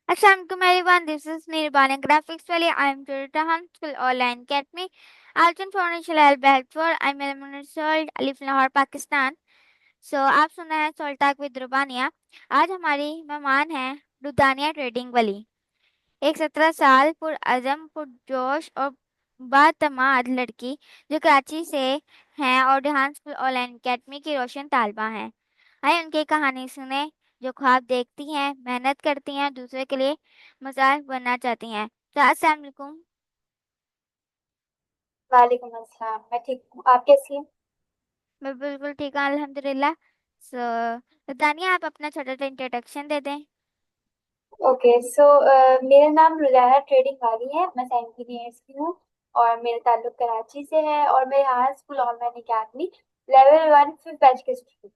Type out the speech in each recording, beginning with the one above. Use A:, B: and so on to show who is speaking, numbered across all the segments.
A: Assalamualaikum everyone, this is Nirbana Graphics Valley. I am Toyota School Online Academy. Alton Financial Help Helpful. I'm Eleanor Salt, I live in Lahore, Pakistan. आप सुन रहे हैं सोल्टाक with रुबानिया। आज हमारी मेहमान है रुदानिया trading वाली, एक 17 साल पुरअज़म पुरजोश और बातमाद लड़की जो कराची से हैं और रिहान स्कूल ऑनलाइन अकेडमी की रोशन तालबा हैं। आइए उनकी कहानी सुने, जो ख्वाब देखती हैं, मेहनत करती हैं, दूसरे के लिए मिसाल बनना चाहती हैं। तो अस्सलाम वालेकुम।
B: वालेकुम अस्सलाम। मैं ठीक हूँ, आप कैसी हैं?
A: मैं बिल्कुल ठीक हूँ, अल्हम्दुलिल्लाह। रुदानिया, आप अपना छोटा सा इंट्रोडक्शन दे दें।
B: ओके सो मेरा नाम रुजाना ट्रेडिंग वाली है। मैं 17 ईयर्स की हूँ और मेरा ताल्लुक कराची से है और मैं यहाँ school online academy level 1 fifth batch के स्टूडेंट।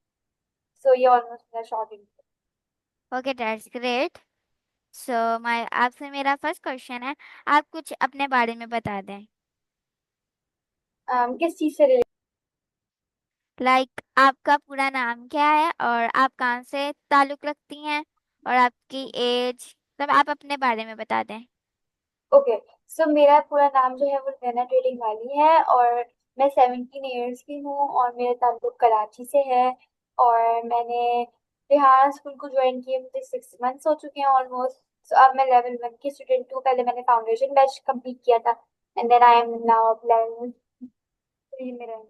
B: सो ये ऑलमोस्ट मेरा short intro.
A: Okay, that's great. मैं आपसे मेरा फर्स्ट क्वेश्चन है, आप कुछ अपने बारे में बता दें।
B: किस चीज़ से रिलेटेड?
A: आपका पूरा नाम क्या है और आप कहाँ से ताल्लुक रखती हैं और आपकी एज, मतलब आप अपने बारे में बता दें।
B: ओके सो मेरा पूरा नाम जो है वो रुजाना ट्रेडिंग वाली है और मैं 17 ईयर्स की हूँ और मेरा ताल्लुक कराची से है। और मैंने रिहान स्कूल को ज्वाइन किए मुझे 6 मंथ्स हो चुके हैं ऑलमोस्ट। सो अब मैं लेवल 1 की स्टूडेंट हूँ। पहले मैंने फाउंडेशन बैच कंप्लीट किया था and then I am now level 3 में रहूँ।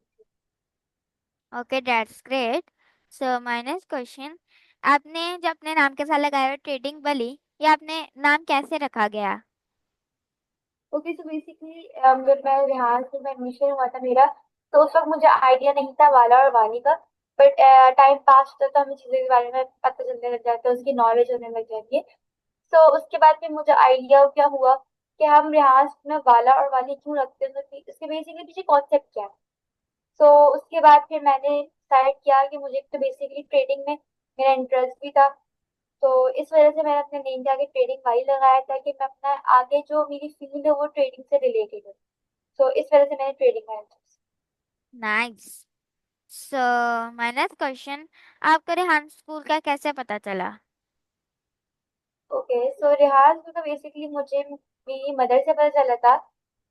A: Okay, that's great. My next question, आपने जो अपने नाम के साथ लगाया है ट्रेडिंग वाली, ये आपने नाम कैसे रखा गया।
B: ओके सो बेसिकली जब मैं रिहान स्कूल में एडमिशन हुआ था मेरा, तो उस वक्त मुझे आइडिया नहीं था वाला और वानी का। बट टाइम पास होता तो हमें चीज़ों के बारे में पता चलने लग जाता है, उसकी नॉलेज होने लग जाती है। तो उसके बाद फिर मुझे आइडिया क्या हुआ कि हम रियाज में वाला और वाली क्यों रखते हैं, तो उसके बेसिकली पीछे कॉन्सेप्ट क्या है। तो उसके बाद फिर मैंने डिसाइड किया कि मुझे तो बेसिकली ट्रेडिंग में मेरा इंटरेस्ट भी था। तो इस वजह से मैंने अपने नेम के आगे ट्रेडिंग वाली लगाया था कि मैं अपना आगे जो मेरी फील्ड है वो ट्रेडिंग से रिलेटेड है। तो इस वजह से मैंने ट्रेडिंग वाला choose.
A: Nice. So my next question, आपको रेहान स्कूल का कैसे पता चला।
B: ओके सो रिहाज का बेसिकली मुझे मेरी मदर से पता चला था।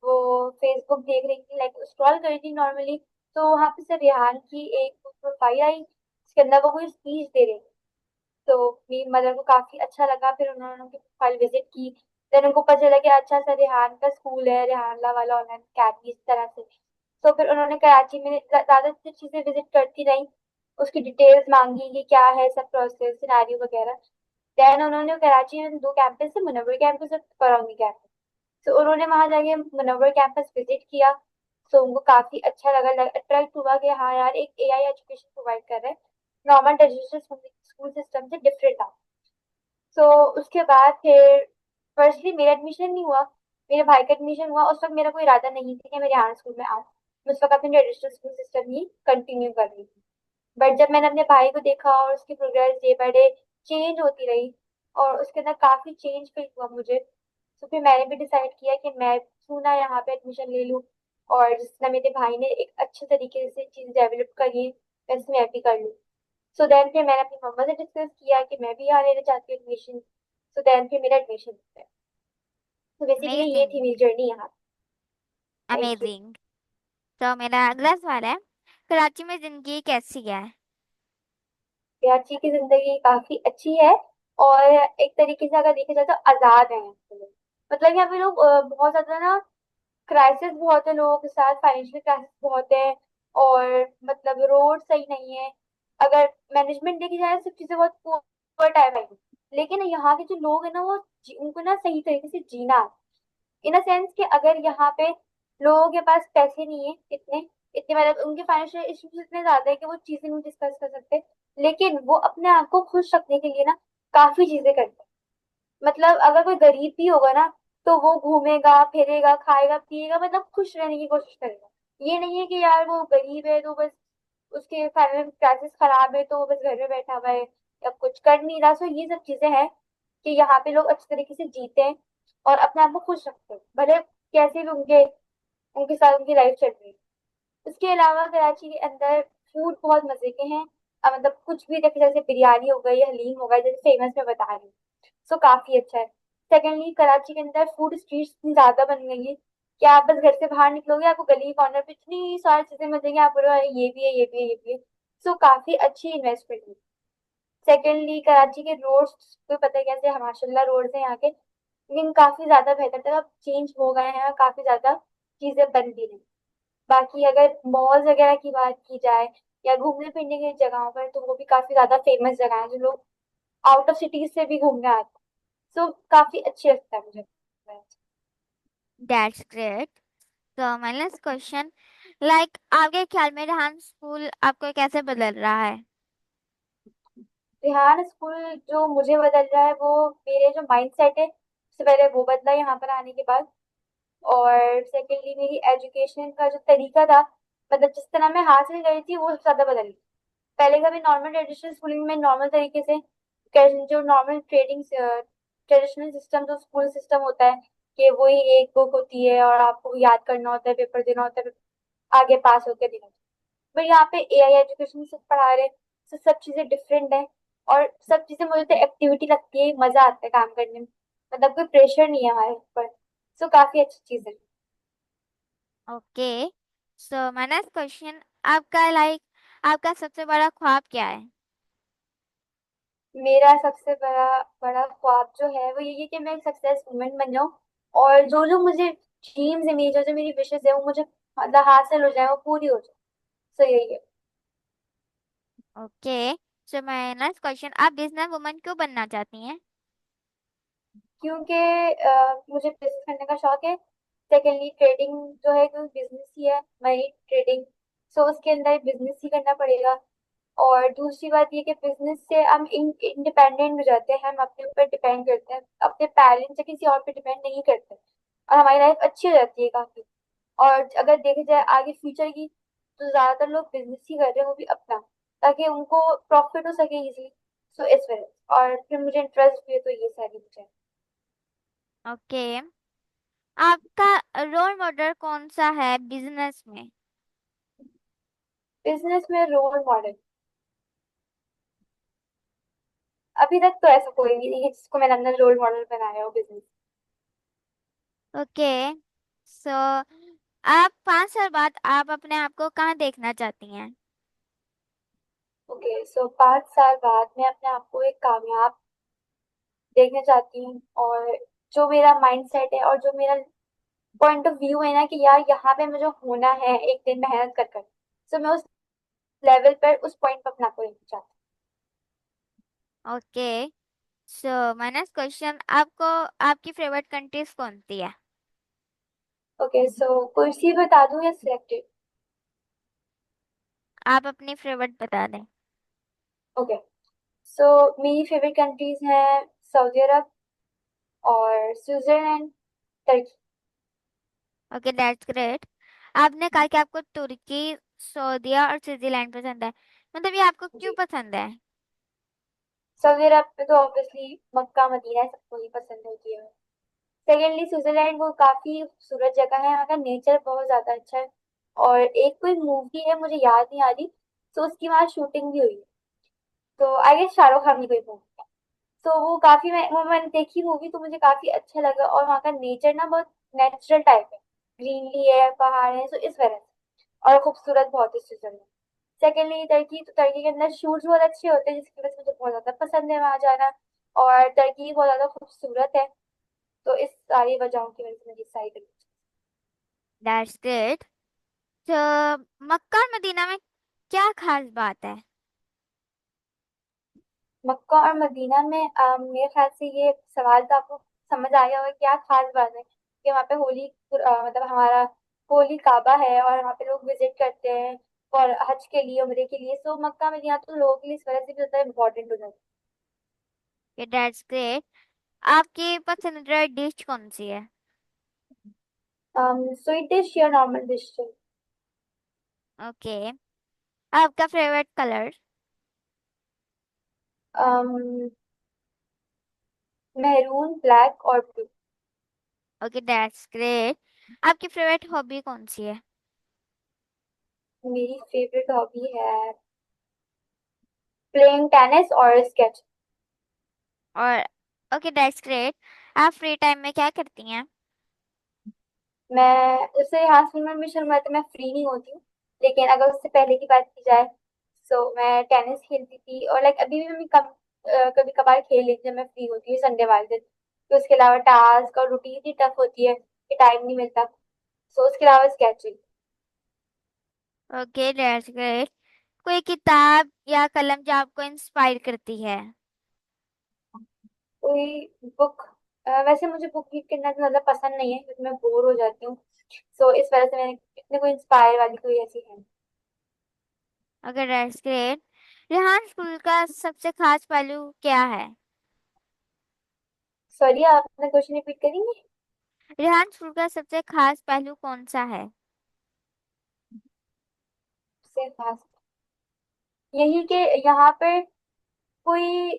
B: वो फेसबुक देख रही थी, लाइक स्क्रॉल कर रही थी नॉर्मली। तो वहां पे से रिहान की एक प्रोफाइल आई जिसके अंदर वो कोई स्पीच दे रही थी। तो मेरी मदर को काफी अच्छा लगा, फिर उन्होंने उनकी प्रोफाइल विजिट की। देन उनको पता चला कि अच्छा सा रेहान का स्कूल है, रेहान वाला ऑनलाइन अकेडमी इस तरह से। तो फिर उन्होंने कराची में ज्यादातर चीजें विजिट करती रही, उसकी डिटेल्स मांगी कि क्या है सब प्रोसेस सिनेरियो वगैरह। देन उन्होंने कराची में 2 कैंपस है, मुनव्वर कैंपस और फरौनी कैंपस। तो उन्होंने वहां जाके मुनव्वर कैंपस विजिट किया। तो उनको काफी अच्छा लगा, अट्रैक्ट हुआ कि हाँ यार एक एआई एजुकेशन प्रोवाइड कर रहे हैं, नॉर्मल ट्रेडिशनल स्कूल सिस्टम से डिफरेंट था। तो उसके बाद फिर फर्स्टली मेरा एडमिशन नहीं हुआ, मेरे भाई का एडमिशन हुआ। उस वक्त मेरा कोई इरादा नहीं था कि मैं रिहान स्कूल में आऊँ। मैं उस वक्त अपने ट्रेडिशनल स्कूल सिस्टम ही कंटिन्यू कर रही थी। बट जब मैंने अपने भाई को देखा और उसकी progress day by day change होती रही और उसके अंदर काफी चेंज फील हुआ मुझे। तो फिर मैंने भी डिसाइड किया कि मैं क्यों ना यहाँ पे एडमिशन ले लूँ, और जिस तरह मेरे भाई ने एक अच्छे तरीके से चीज डेवलप करी है वैसे मैं भी कर लूँ। सो देन फिर मैंने अपनी मम्मा से डिस्कस किया कि मैं भी यहाँ लेना चाहती हूँ एडमिशन। सो देन फिर मेरा एडमिशन होता है। तो बेसिकली ये
A: अमेजिंग।
B: थी मेरी जर्नी यहाँ। Thank you.
A: अमेजिंग। मेरा अगला सवाल है, कराची में जिंदगी कैसी है।
B: कराची की जिंदगी काफी अच्छी है और एक तरीके से अगर देखा जाए तो आजाद है यहाँ पे लोग। मतलब यहाँ पे लोग बहुत ज्यादा ना, क्राइसिस बहुत है लोगों के साथ, फाइनेंशियल क्राइसिस बहुत है। और मतलब रोड सही नहीं है। अगर मैनेजमेंट देखी जाए सब चीजें बहुत पुअर टाइप है। लेकिन यहाँ के जो लोग हैं ना वो उनको ना सही तरीके से जीना, इन अ सेंस कि अगर यहाँ पे लोगों के पास पैसे नहीं है इतने, इतने मतलब उनके फाइनेंशियल इश्यूज इतने ज्यादा है कि वो चीजें नहीं डिस्कस कर सकते, लेकिन वो अपने आप को खुश रखने के लिए ना काफी चीजें करते हैं। मतलब अगर कोई गरीब भी होगा ना, तो वो घूमेगा फिरेगा खाएगा पिएगा, मतलब खुश रहने की कोशिश करेगा। ये नहीं है कि यार वो गरीब है तो बस उसके फाइनेंशियल क्राइसिस खराब है तो वो बस घर में बैठा हुआ है या कुछ कर नहीं रहा। सो ये सब चीजें हैं कि यहाँ पे लोग अच्छे तरीके से जीते हैं और अपने आप को खुश रखते हैं, भले कैसे भी उनके उनके साथ उनकी लाइफ चल रही है। उसके अलावा कराची के अंदर फूड बहुत मजे के हैं। मतलब कुछ भी देखे, जैसे बिरयानी हो गई, हलीम हो गया, जैसे फेमस मैं बता रही हूँ। सो काफी अच्छा है। सेकेंडली कराची के अंदर फूड स्ट्रीट्स इतनी ज्यादा बन गई है कि आप बस घर से बाहर निकलोगे आपको गली कॉर्नर पे इतनी सारी चीजें मिल जाएंगी, आप बोलो ये भी है, ये भी है, ये भी है। सो काफी अच्छी इन्वेस्टमेंट है। सेकेंडली कराची के रोड्स तो पता है कैसे माशाल्लाह रोड्स हैं यहाँ के, लेकिन काफी ज्यादा बेहतर था, अब चेंज हो गए हैं और काफी ज्यादा चीजें बन भी रही। बाकी अगर मॉल्स वगैरह की बात की जाए या घूमने फिरने की जगहों पर, तो वो भी काफी ज्यादा फेमस जगह है जो लोग आउट ऑफ सिटीज से भी घूमने आते हैं। सो काफी अच्छी लगता है मुझे।
A: That's great. तो माय नेक्स्ट क्वेश्चन, लाइक आपके ख्याल में रेहान स्कूल आपको कैसे बदल रहा है?
B: रिहान स्कूल जो मुझे बदल रहा है, वो मेरे जो माइंड सेट है उससे पहले वो बदला यहाँ पर आने के बाद। और सेकेंडली मेरी एजुकेशन का जो तरीका था, मतलब जिस तरह मैं हासिल करी थी, वो ज्यादा बदल गई। पहले का भी नॉर्मल ट्रेडिशनल स्कूलिंग में नॉर्मल तरीके से जो नॉर्मल ट्रेडिंग ट्रेडिशनल सिस्टम जो स्कूल सिस्टम होता है कि वही एक बुक होती है और आपको याद करना होता है, पेपर देना होता है, आगे पास होकर देना होता है। पर यहाँ पे एआई एजुकेशन से पढ़ा रहे हैं, तो सब चीजें डिफरेंट है। और सब चीजें मुझे तो एक्टिविटी लगती है, मजा आता है काम करने में, मतलब कोई प्रेशर नहीं है हमारे ऊपर। सो काफी अच्छी चीज है।
A: Okay, so my next question, आपका लाइक आपका सबसे बड़ा ख्वाब क्या है?
B: मेरा सबसे बड़ा बड़ा ख्वाब जो है वो यही है कि मैं एक सक्सेस वुमेन बन जाऊं, और जो जो मुझे ड्रीम्स है, मेरी जो जो मेरी विशेष है वो मुझे मतलब हासिल हो जाए, वो पूरी हो जाए। सो यही है।
A: Okay, so my next question, आप बिजनेस वुमन क्यों बनना चाहती हैं?
B: क्योंकि मुझे बिजनेस करने का शौक है। सेकेंडली ट्रेडिंग जो है कोई बिजनेस ही है, मनी ट्रेडिंग। सो उसके अंदर बिजनेस ही करना पड़ेगा। और दूसरी बात ये कि बिजनेस से हम इंडिपेंडेंट हो जाते हैं, हम अपने ऊपर डिपेंड करते हैं, अपने पेरेंट्स या किसी और पे डिपेंड नहीं करते, और हमारी लाइफ अच्छी हो जाती है काफी। और अगर देखा जाए आगे फ्यूचर की, तो ज्यादातर लोग बिजनेस ही कर रहे हैं, वो भी अपना, ताकि उनको प्रॉफिट हो सके इजीली। सो इस वजह से, और फिर मुझे इंटरेस्ट भी है, तो ये सारी चीजें।
A: ओके, आपका रोल मॉडल कौन सा है बिजनेस में?
B: बिजनेस में रोल मॉडल अभी तक तो ऐसा कोई नहीं है जिसको मैंने अपना रोल मॉडल बनाया हो बिजनेस।
A: ओके, सो आप 5 साल बाद आप अपने आप को कहाँ देखना चाहती हैं?
B: ओके, सो 5 साल बाद मैं अपने आप को एक कामयाब देखना चाहती हूँ। और जो मेरा माइंड सेट है और जो मेरा पॉइंट ऑफ व्यू है ना कि यार यहाँ पे मुझे होना है एक दिन मेहनत कर कर, सो मैं उस लेवल पर उस पॉइंट पर अपने आप को देखना चाहती
A: okay, so my next question, आपको आपकी फेवरेट कंट्रीज कौन सी है?
B: हूँ। ओके, सो कुर्सी बता दूँ या सिलेक्टेड?
A: आप अपनी फेवरेट बता दें।
B: ओके, सो मेरी फेवरेट कंट्रीज हैं सऊदी अरब और Switzerland, Turkey.
A: Okay, that's great. आपने कहा कि आपको तुर्की, सऊदीया और स्विट्जरलैंड पसंद है, मतलब ये आपको क्यों
B: जी,
A: पसंद है?
B: सऊदी अरब में तो ऑब्वियसली मक्का मदीना है, सबको ही पसंद होती है। सेकेंडली स्विट्जरलैंड, वो काफी खूबसूरत जगह है, वहाँ का नेचर बहुत ज्यादा अच्छा है। और एक कोई मूवी है, मुझे याद नहीं आ रही, तो उसकी वहाँ शूटिंग भी हुई है। तो आई गेस शाहरुख खान की कोई मूवी। तो वो काफी मैंने देखी मूवी, तो मुझे काफी अच्छा लगा, और वहाँ का नेचर ना बहुत नेचुरल टाइप है, ग्रीनरी है, पहाड़ है, तो इस वजह से। और खूबसूरत बहुत है स्विट्जरलैंड। सेकेंडली टर्की, तो टर्की के अंदर शूट्स बहुत अच्छे होते हैं, जिसकी वजह से मुझे बहुत ज्यादा पसंद है वहाँ जाना। और टर्की बहुत ज्यादा खूबसूरत है। तो इस सारी वजहों की वजह से मुझे डिसाइड।
A: That's great. तो मक्का और मदीना में क्या खास बात है?
B: मक्का और मदीना में मेरे ख्याल से ये सवाल तो आपको समझ आ गया होगा क्या खास बात है कि वहाँ पे होली मतलब हमारा होली काबा है, और वहाँ पे लोग विजिट करते हैं और हज के लिए, उम्रे के लिए। सो मक्का मदीना तो लोगों के लिए इस वजह से भी ज्यादा इम्पोर्टेंट हो जाता
A: कि दैट्स ग्रेट। आपकी पसंदीदा डिश कौन सी है?
B: है। स्वीट डिश या नॉर्मल डिश?
A: ओके, आपका फेवरेट कलर?
B: मेहरून, ब्लैक और ब्लू।
A: Okay, that's great. आपकी फेवरेट हॉबी कौन सी है?
B: मेरी फेवरेट हॉबी है प्लेइंग टेनिस और स्केच।
A: और ओके, दैट्स ग्रेट। आप फ्री टाइम में क्या करती हैं?
B: मैं उससे हाँ स्विमर में शुरू तो मैं फ्री नहीं होती हूँ, लेकिन अगर उससे पहले की बात की जाए तो मैं टेनिस खेलती थी, और लाइक अभी भी मैं कभी कभार खेल लेती हूँ जब मैं फ्री होती हूँ संडे वाले दिन। तो उसके अलावा टास्क और रूटीन इतनी टफ होती है कि टाइम नहीं मिलता। सो उसके अलावा स्केचिंग।
A: Okay, that's great. कोई किताब या कलम जो आपको इंस्पायर करती है?
B: कोई बुक? वैसे मुझे बुक रीड करना ज्यादा पसंद नहीं है क्योंकि मैं बोर हो जाती हूँ। सो इस वजह से मैंने इतने कोई इंस्पायर वाली कोई ऐसी है।
A: Okay, that's great. Rehan school का सबसे खास पहलू क्या है?
B: सॉरी, आप अपना क्वेश्चन रिपीट करेंगे?
A: रेहान स्कूल का सबसे खास पहलू कौन सा है?
B: से खास यही कि यहाँ पे कोई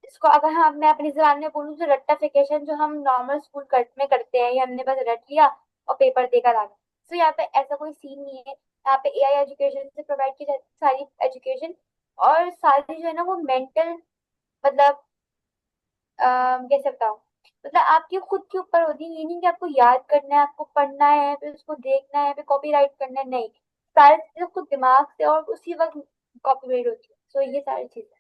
B: इसको अगर हम मैं अपनी जबान में बोलूँ तो रट्टाफिकेशन जो हम नॉर्मल स्कूल कट में करते हैं, ये हमने बस रट लिया और पेपर देकर आ गए। तो यहाँ पे ऐसा कोई सीन नहीं है। यहाँ पे एआई एजुकेशन से प्रोवाइड की जाती है सारी एजुकेशन, और सारी जो है ना वो मेंटल, मतलब कैसे बताऊँ, मतलब आपकी खुद के ऊपर होती है। ये नहीं कि आपको याद करना है, आपको पढ़ना है, फिर उसको देखना है, फिर कॉपी राइट करना है, नहीं। सारी चीजें खुद दिमाग से और उसी वक्त कॉपी राइट होती है। तो ये सारी चीजें।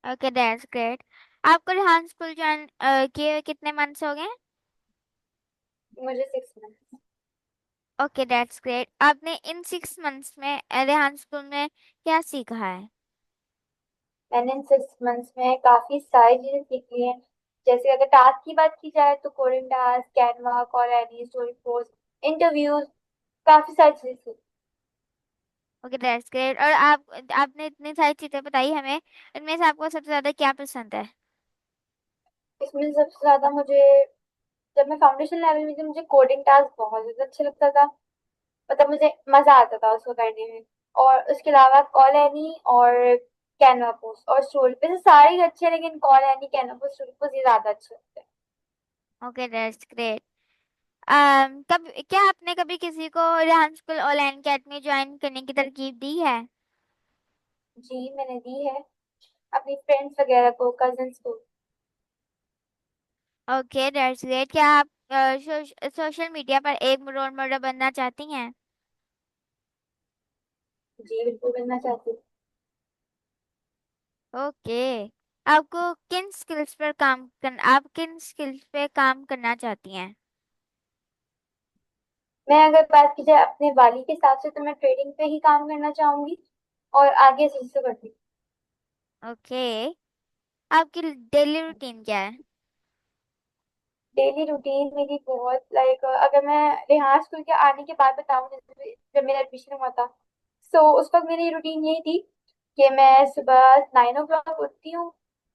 A: Okay, that's great. आपको रेहान स्कूल ज्वाइन किए हुए कितने मंथ्स हो गए?
B: मुझे 6 मंथ।
A: Okay, that's great. आपने इन 6 मंथ्स में रेहान स्कूल में क्या सीखा है?
B: मैंने इन 6 मंथ्स में काफी सारी चीजें सीख ली हैं। जैसे अगर टास्क की बात की जाए तो coding task, Canva, call any, story post, interviews, काफी सारी चीजें सीखी।
A: Okay, that's great. और आपने इतनी सारी चीजें बताई हमें, इनमें से आपको सबसे ज्यादा क्या पसंद है?
B: इसमें सबसे ज्यादा मुझे, जब मैं फाउंडेशन लेवल में थी, मुझे कोडिंग टास्क बहुत ज्यादा अच्छा लगता था। मतलब मुझे मजा आता था उसको करने में। और उसके अलावा कॉल एनी और कैनवा पोस्ट और स्टोरी, वैसे सारे ही अच्छे हैं, लेकिन call any, Canva post, story post ये ज्यादा अच्छे लगते हैं।
A: Okay, that's great. कब क्या आपने कभी किसी को Rehan school online academy join करने की तरकीब दी है?
B: जी मैंने दी है, अपनी फ्रेंड्स वगैरह को, कजिन्स को।
A: Okay, that's great. क्या आप सोशल मीडिया पर एक रोल मॉडल बनना चाहती हैं?
B: जी बिल्कुल बनना चाहती हूँ।
A: ओके। आप किन स्किल्स पे काम करना चाहती हैं?
B: मैं अगर बात की जाए अपने वाली के हिसाब से तो मैं ट्रेडिंग पे ही काम करना चाहूंगी, और आगे इसी से करती।
A: ओके। आपकी डेली रूटीन क्या है?
B: डेली रूटीन मेरी बहुत लाइक, अगर मैं रेहान स्कूल के आने के बाद बताऊं, जैसे जब मेरा एडमिशन हुआ था, सो उस वक्त मेरी रूटीन यही थी कि मैं सुबह 9 o'clock उठती हूँ।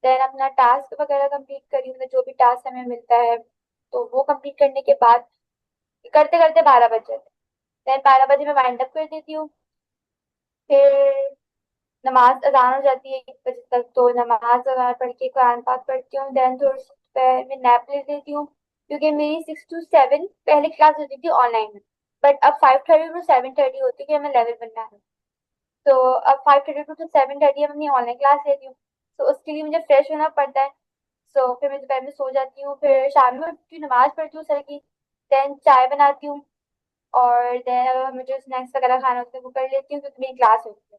B: देन अपना टास्क वगैरह कंप्लीट करी, मतलब जो भी टास्क हमें मिलता है तो वो कंप्लीट करने के बाद करते करते 12 बज जाते। देन 12 बजे मैं वाइंड अप कर देती हूँ। फिर नमाज अजान हो जाती है 1 बजे तक, तो नमाज वगैरह पढ़ के कुरान पाक पढ़ती हूँ। देन थोड़ी सी दोपहर में नैप ले लेती हूँ, क्योंकि मेरी 6 to 7 पहले क्लास होती थी ऑनलाइन में, बट अब 5:30 to 7:30 होती है कि हमें लेवल बनना है। तो अब 5:30 to 7:30 हम अपनी ऑनलाइन क्लास लेती हूँ। तो उसके लिए मुझे फ्रेश होना पड़ता है। सो फिर मैं दोपहर में सो जाती हूँ, फिर शाम में उठती हूँ, नमाज पढ़ती हूँ सर की। देन चाय बनाती हूँ, और देन मुझे स्नैक्स वगैरह खाना होता है वो कर लेती हूँ क्योंकि मेरी क्लास होती है।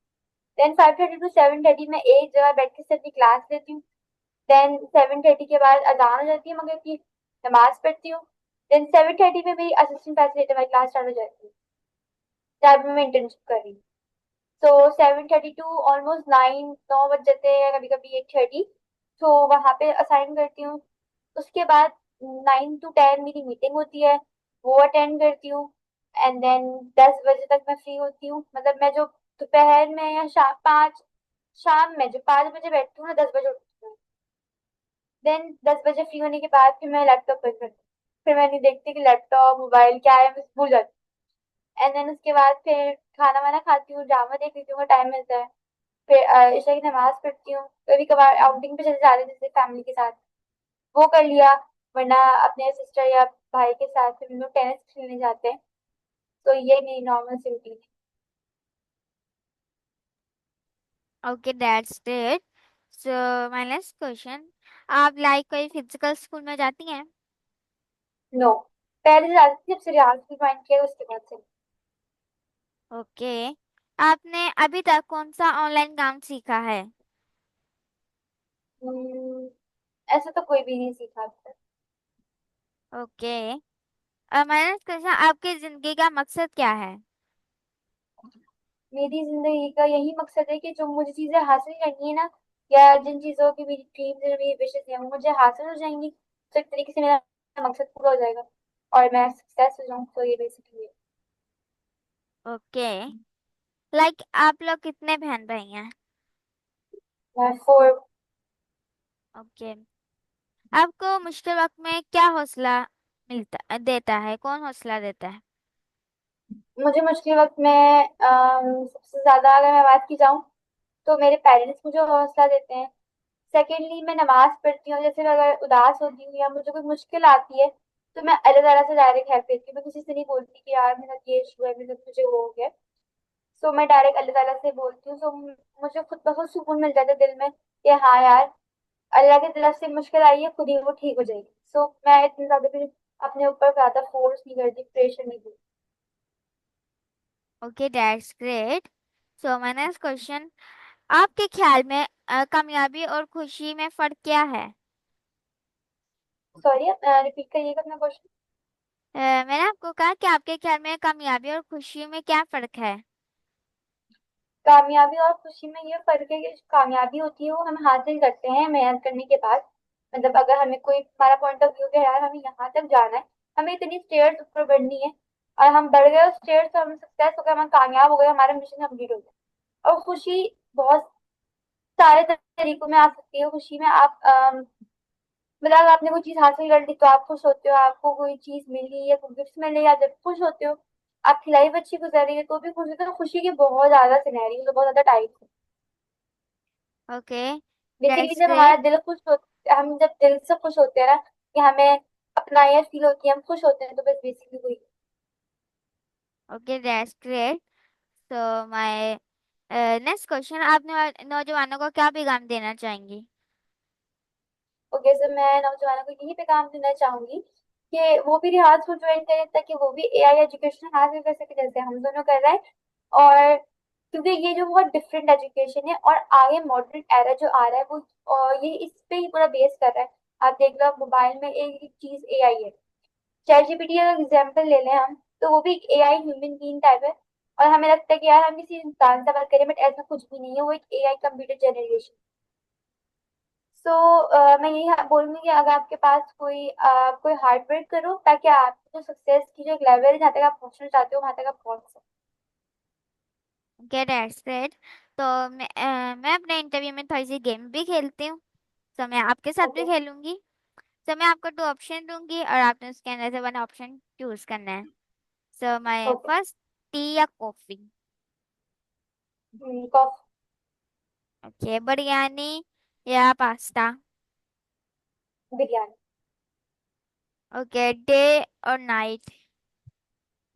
B: देन 5:30 to 7:30 में एक जगह बैठ के सिर्फ क्लास लेती हूँ। देन 7:30 के बाद अजान हो जाती है मगर की, नमाज पढ़ती हूँ। देन 7:30 में मेरी असिस्टेंट फैसिलिटेटर वाली क्लास स्टार्ट हो जाती है, जहाँ पे मैं इंटर्नशिप कर रही हूँ। तो 7:30 टू ऑलमोस्ट 9 बज जाते हैं, कभी कभी 8:30। तो वहाँ पे असाइन करती हूँ। उसके बाद 9 to 10 मेरी मीटिंग होती है, वो अटेंड करती हूँ। एंड देन 10 बजे तक मैं फ्री होती हूँ। मतलब मैं जो दोपहर में या शाम में जो 5 बजे बैठती हूँ ना, 10 बजे उठती हूँ। देन 10 बजे फ्री होने के बाद फिर मैं लैपटॉप बंद करती हूँ। फिर मैं नहीं देखती कि लैपटॉप मोबाइल क्या है, मैं भूल जाती हूँ। एंड देन उसके बाद फिर खाना वाना खाती हूँ, ड्रामा देख लेती हूँ, टाइम मिलता है। फिर ईशा की नमाज पढ़ती हूँ, कभी कभार आउटिंग पे चले जाते हैं जैसे फैमिली के साथ, वो कर लिया। वरना अपने सिस्टर या भाई के साथ फिर हम लोग टेनिस खेलने जाते हैं। तो ये मेरी नॉर्मल सी रूटीन है।
A: Okay, that's great. So my next question, आप लाइक कोई फिजिकल स्कूल में जाती हैं?
B: नो, पहले से जाती थी, जब से रियाज भी ज्वाइन किया उसके बाद से।
A: ओके। आपने अभी तक कौन सा ऑनलाइन काम सीखा है?
B: हम्म, ऐसा तो कोई भी नहीं सीखा अब तक।
A: ओके। माय नेक्स्ट क्वेश्चन, आपकी जिंदगी का मकसद क्या है?
B: मेरी जिंदगी का यही मकसद है कि जो मुझे चीजें हासिल करनी है ना, या जिन चीजों की मेरी ड्रीम्स है, मेरी विशेष है, वो मुझे हासिल हो जाएंगी तो एक तरीके से मेरा मकसद पूरा हो जाएगा और मैं सक्सेस हो जाऊँ, तो ये बेसिकली है।
A: ओके। लाइक आप लोग कितने बहन भाई हैं?
B: मैं फोर।
A: ओके। आपको मुश्किल वक्त में क्या हौसला मिलता देता है, कौन हौसला देता है?
B: मुझे मुश्किल वक्त में सबसे ज्यादा अगर मैं बात की जाऊँ तो मेरे पेरेंट्स मुझे हौसला देते हैं। सेकेंडली मैं नमाज पढ़ती हूँ, जैसे मैं अगर उदास होती हूँ या मुझे कोई मुश्किल आती है तो मैं अल्लाह ताला से डायरेक्ट हेल्प लेती हूँ। मैं किसी से नहीं बोलती कि यार मेरा ये इशू है, मेरे साथ मुझे वो हो गया। सो मैं डायरेक्ट अल्लाह ताला से बोलती हूँ। सो मुझे खुद ब खुद सुकून मिल जाता है दिल में कि हाँ यार, अल्लाह की तरफ से मुश्किल आई है, खुद ही वो ठीक हो जाएगी। सो मैं इतनी ज्यादा फिर अपने ऊपर ज्यादा फोर्स नहीं करती, प्रेशर नहीं देती।
A: Okay, that's great. So my next question, आपके ख्याल में कामयाबी और खुशी में फर्क क्या है?
B: सॉरी, रिपीट करिएगा अपना क्वेश्चन।
A: मैंने आपको कहा कि आपके ख्याल में कामयाबी और खुशी में क्या फर्क है?
B: कामयाबी और खुशी में ये फर्क है कि जो कामयाबी होती है वो हम हासिल करते हैं मेहनत करने के बाद। मतलब अगर हमें कोई, हमारा पॉइंट ऑफ व्यू है यार हमें यहाँ तक जाना है, हमें इतनी स्टेयर्स ऊपर बढ़नी है, और हम बढ़ गए उस स्टेयर्स, तो हम सक्सेस हो गए, हम कामयाब हो गए, हमारा मिशन कंप्लीट हो गया। और खुशी बहुत सारे तरीकों में आ सकती है। खुशी में आप मतलब अगर आपने कोई चीज हासिल कर ली तो आप खुश होते हो, आपको कोई चीज मिली या कोई गिफ्ट मिले या जब खुश होते हो, आपकी लाइफ अच्छी गुजर रही है तो भी खुश होते हो। तो खुशी के बहुत ज्यादा सिनेरियो, बहुत ज्यादा टाइप्स है।
A: ओके,
B: बेसिकली
A: दैट्स
B: जब हमारा
A: ग्रेट।
B: दिल खुश होता है, हम जब दिल से खुश होते हैं ना, कि हमें अपना ये फील होती है, हम खुश होते हैं, तो बस बेसिकली वही।
A: Okay, that's great. So my next question, आप नौजवानों को क्या पैगाम देना चाहेंगी?
B: ओके, सर मैं नौजवानों को यही पैगाम देना चाहूंगी कि वो भी रियाज को ज्वाइन करें ताकि वो भी एआई एजुकेशन हासिल कर सके जैसे हम दोनों कर रहे हैं। और क्योंकि ये जो बहुत डिफरेंट एजुकेशन है और आगे मॉडर्न एरा जो आ रहा है वो, और ये इस पे ही पूरा बेस कर रहा है। आप देख लो मोबाइल में एक एक चीज एआई है। चैट जीपीटी अगर एग्जाम्पल ले लें हम, तो वो भी एक एआई ह्यूमन बीइंग टाइप है। और हमें लगता है कि यार हम किसी इंसान से बात करें, बट ऐसा कुछ भी नहीं है, वो एक एआई कंप्यूटर जनरेशन। सो मैं यही बोलूंगी कि अगर आपके पास कोई कोई हार्ड वर्क करो ताकि आप जो सक्सेस की जो एक लेवल है जहाँ तक आप पहुंचना चाहते हो वहां तक आप पहुंच सको।
A: Okay, that's great. तो मैं अपने इंटरव्यू में थोड़ी सी गेम भी खेलती हूँ, तो मैं आपके साथ भी
B: ओके।
A: खेलूंगी। तो मैं आपको दो ऑप्शन दूंगी और आपने उसके अंदर से वन ऑप्शन चूज करना है। So my
B: okay.
A: First, tea या कॉफी?
B: कॉफी।
A: ओके, बिरयानी या पास्ता?
B: बिरयानी।
A: ओके, डे और नाइट?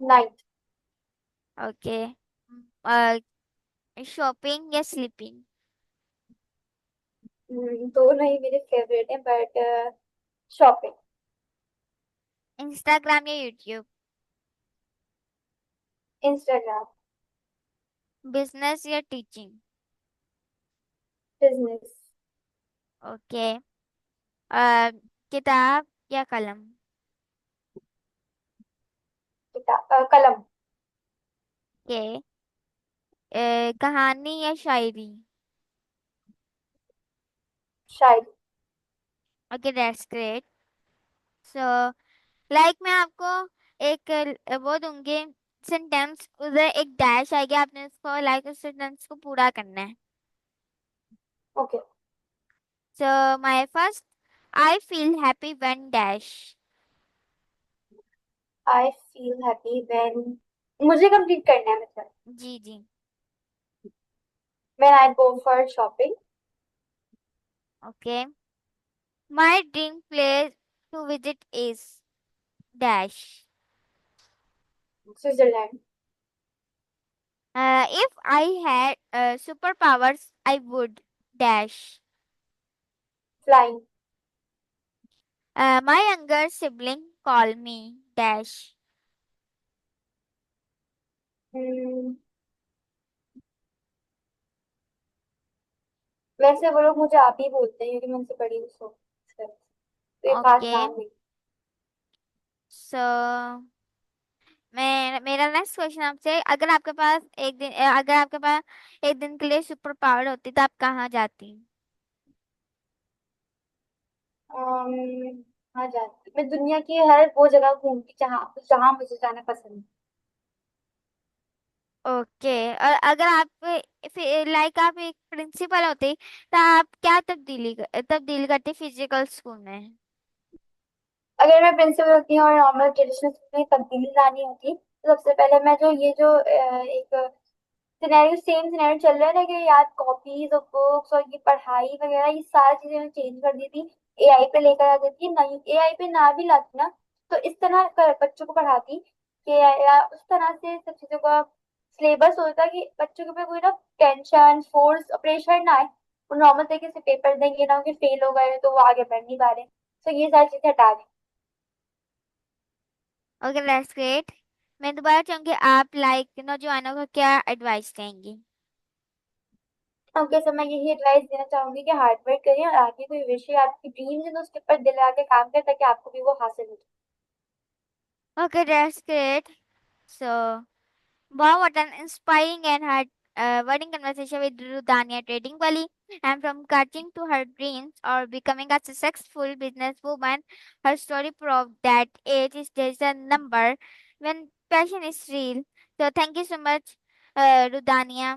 B: नाइट।
A: ओके, शॉपिंग या स्लीपिंग?
B: दोनों ही मेरे फेवरेट हैं, बट शॉपिंग।
A: इंस्टाग्राम या यूट्यूब?
B: इंस्टाग्राम।
A: बिजनेस या टीचिंग?
B: बिजनेस।
A: ओके, किताब या कलम?
B: किताब, कलम।
A: ओके, कहानी या शायरी?
B: शायरी।
A: Okay, that's great. So like मैं आपको एक वो दूंगी सेंटेंस, उधर एक डैश आएगी, आपने उसको लाइक उस सेंटेंस को पूरा करना है।
B: Okay.
A: So my first, I feel happy when dash.
B: I feel happy when, मुझे कंप्लीट करना है मतलब।
A: जी जी।
B: When I go for shopping.
A: Okay, my dream place to visit is dash.
B: Switzerland.
A: If I had super powers I would dash.
B: Flying.
A: My younger sibling call me dash.
B: हम्म, वैसे वो लोग मुझे आप ही बोलते हैं क्योंकि मैं उनसे बड़ी हूँ, तो ये खास
A: ओके,
B: नाम नहीं।
A: सो मैं मेरा नेक्स्ट क्वेश्चन आपसे, अगर आपके पास एक दिन के लिए सुपर पावर होती तो आप कहाँ जाती?
B: हाँ जाती मैं दुनिया की हर वो जगह घूमती जहाँ जहाँ मुझे जाना पसंद है।
A: ओके, और अगर आप लाइक आप एक प्रिंसिपल होते तो आप क्या तब्दीली करते फिजिकल स्कूल में?
B: अगर मैं प्रिंसिपल होती हूँ और नॉर्मल ट्रेडिशनल स्कूल में तब्दीली लानी होती तो सबसे पहले मैं जो ये जो एक सिनेरियो सेम सिनेरियो चल रहा है ना कि यार कॉपीज और बुक्स और ये पढ़ाई वगैरह ये सारी चीजें मैं चेंज कर दी थी, एआई पे लेकर आ देती, नहीं एआई पे ना भी लाती ना तो इस तरह बच्चों को पढ़ाती कि या उस तरह से सब चीजों का सिलेबस होता कि बच्चों के ऊपर कोई ना टेंशन फोर्स प्रेशर ना आए, वो नॉर्मल तरीके से पेपर देंगे ना कि फेल हो गए तो वो आगे बढ़ नहीं पा रहे, तो ये सारी चीजें हटा दी।
A: Okay, that's great. मैं दोबारा चाहूंगी, आप लाइक नौजवानों को क्या एडवाइस देंगी?
B: ओके सर, मैं यही एडवाइस देना चाहूंगी कि हार्ड वर्क करिए और आगे कोई विषय आपकी ड्रीम्स है तो उसके ऊपर दिल लगा के काम करें ताकि आपको भी वो हासिल हो
A: okay, that's great. So wow, what an inspiring and heart-warming conversation with Rudania Trading Valley. And from catching to her dreams or becoming a successful businesswoman, her story proved that age is just a number when passion is real. So thank you so much, Rudania,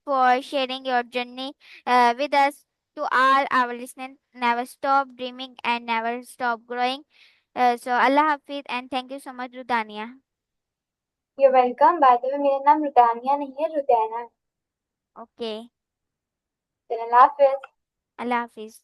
A: for sharing your journey with us. To all our listeners, never stop dreaming and never stop growing. So Allah Hafiz and thank you so much, Rudania.
B: You welcome. By the way मेरा नाम रुदानिया नहीं है, रुदैना है।
A: Okay,
B: चलो, अल्लाह हाफिज।
A: Allah Hafiz.